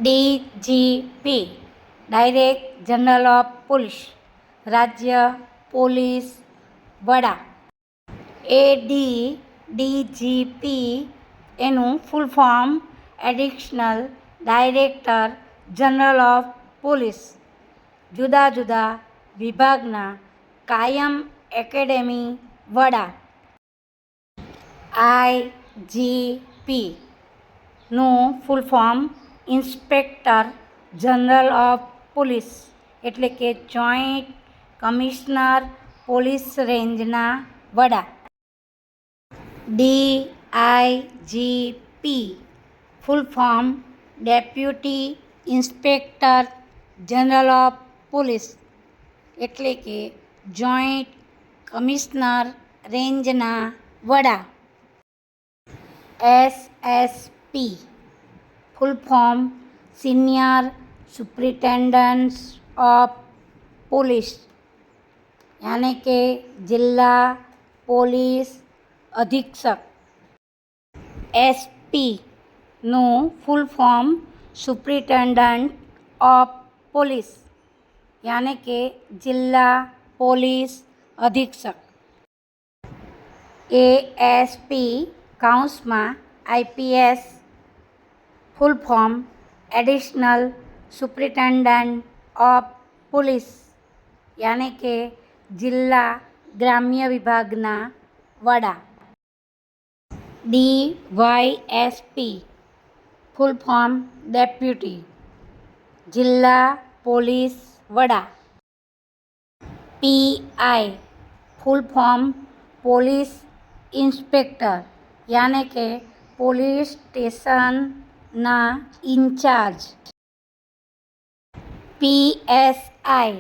DGP direct general of police રાજ્ય police વડા. DGP એનું full form additional director general of police. જુદા જુદા વિભાગના કાયમ એકેડમી વડા. આઈજીપી નું full form inspector general of police એટલે કે જોઈન્ટ કમિશનર પોલીસ રેન્જના વડા. DIGP full form deputy inspector general of police એટલે કે જોઈન્ટ કમિશનર રેન્જના વડા. SSP full form senior superintendent of police યાને કે જિલ્લા પોલીસ અધિક્ષક. એસપી નું full form superintendent of police યાને કે જિલ્લા પોલીસ અધિક્ષક. એએસપી કાઉન્સમાં IPS full form additional superintendent of police યાને કે જિલ્લા ગ્રામ્ય વિભાગના વડા. ડીવાયએસપી ફૂલ ફોર્મ ડેપ્યુટી જિલ્લા પોલીસ વડા. PI full form police inspector યાને કે પોલીસ સ્ટેશનના incharge. PSI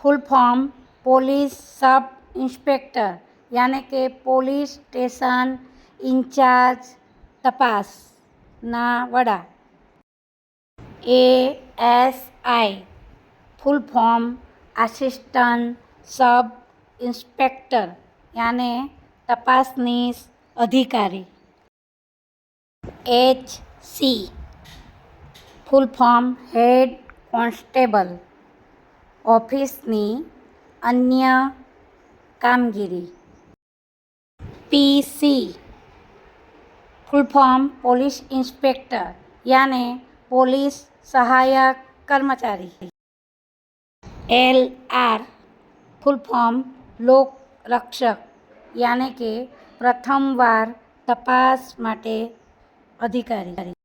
full form police sub inspector યાને કે પોલીસ સ્ટેશન ઇન્ચાર્જ તપાસના વડા. ASI full form assistant sub inspector યાને તપાસનીસ અધિકારી. HC full form head constable ઓફિસની અન્ય કામગીરી. પીસી ફૂલ ફોર્મ પોલીસ ઇન્સ્પેક્ટર યાને પોલીસ સહાયક કર્મચારી. એલઆર ફૂલ ફોર્મ લોક રક્ષક યાને કે પ્રથમ વાર તપાસ માટે અધિકારી.